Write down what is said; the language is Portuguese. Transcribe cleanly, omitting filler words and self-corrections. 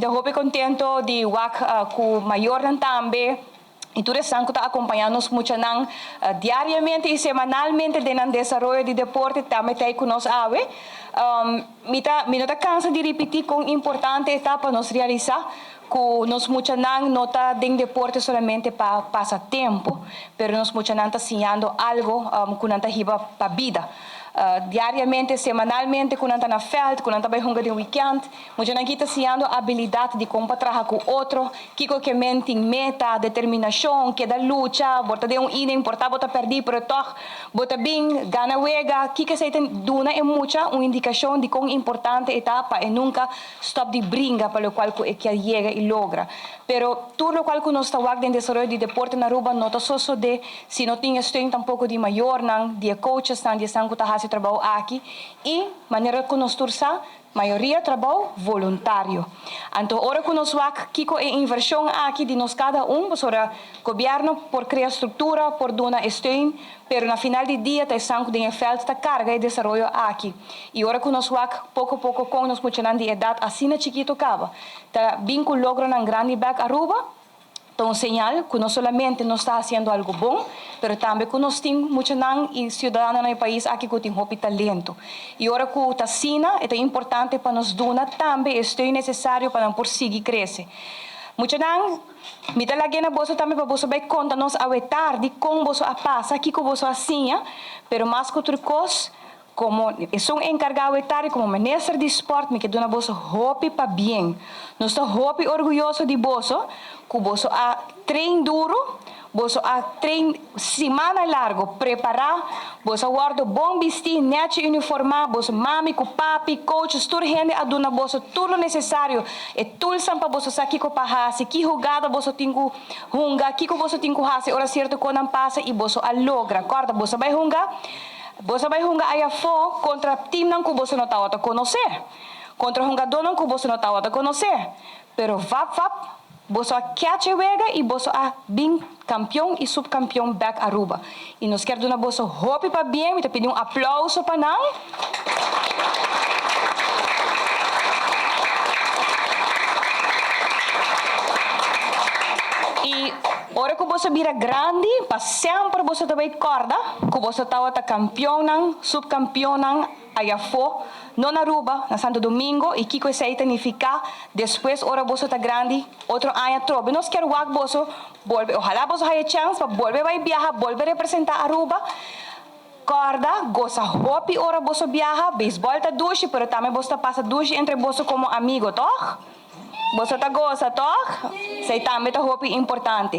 Eu hopi contento de wak ku mayor ng tambe. E tudo isso está acompanhando nos muchanan diariamente e semanalmente dentro do desenvolvimento de deporte também tem conosco ave. Me não cansa de repetir com importante etapa nos realizar que nos muchanan nota de deporte solamente para passatempo, pero nos muchanan está ensinando algo que não está riba para vida. Diariamente, semanalmente, quando está na feld, quando está bem junga de weekend, muchanan kita ensinando a habilidade de como trabalhar com outro, que mente meta, determinação, que da luta, bota de ina importa bota perder, pero toch, bota bem, gana wega, que se tem duna é muita uma indicação de quão importante etapa e nunca stop de brinca para o qual que chega e logra. Pero tudo o qual que nós está wag de desenvolvimento de deporte na Aruba, nota só de se não tinha estudo tampouco de maior, não, de coaches, não, de sangue tá fazendo trabalho aqui e maneira que nós tursa maioria trabalho voluntário. Então, hora que nós vamos kiko é inversão aqui de nós cada sobre o governo por criar estrutura, por dar steun, pero na final do dia tem sangue de feld está carga e desenvolvimento aqui. E hora que nós vamos pouco a pouco com nós muchanan de idade assim na chiquito acaba. Tá vínculo logra na grande back Aruba. Então, señal que não solamente nós está fazendo algo bom, mas também que nós temos muchanan e cidadãos no país aqui que tem muito talento. E agora que está sina, é importante para nós dar também isto é necessário para por seguir crescer. Muchanan, me dá lagi na bolsa também para você vai conta nós a tarde como você a passa, aqui que você assim, pero mais que outra coisa, como sou encargado de tarde como ministro de esporte, me que dona bolsa hopi para bem. Nós estamos hopi orgulhoso de bolsa, que bolsa a treino duro, bolsa a treino semana largo, preparar, bolsa guarda bom vestir, net uniformar, bolsa mami, com papi, coaches, tudo gente a dona bolsa tudo necessário, e tudo são para bolsa sair com parrase, que jogada bolsa tingo hunga, que bolsa tingo hase, ora certo quando passa e bolsa a logra, corda bolsa vai hunga. Você vai jogar aí fora contra time não que você não está a conhecer, contra jogador não que você não está a conhecer, pero vap, você catch wega e você bem campeão e sub-campeão back Aruba. E nós queremos dar você hope para bem, e te pedir aplauso para não. E hora que você vira grande, para sempre você também corda, que você está campeão, subcampeão, aí fora, não na Aruba, na Santo Domingo, e que isso aí significa, depois, hora você está grande, outro ano trobe. Nós queremos que você volve, ojalá você tenha chance para volver a viajar, volver a representar Aruba, corda, gosta hopi, hora você viaja, beisebol está duche, pero também você passa duche entre você como amigo, toh? Você tá gosta, toh? Sei também tá hopi importante.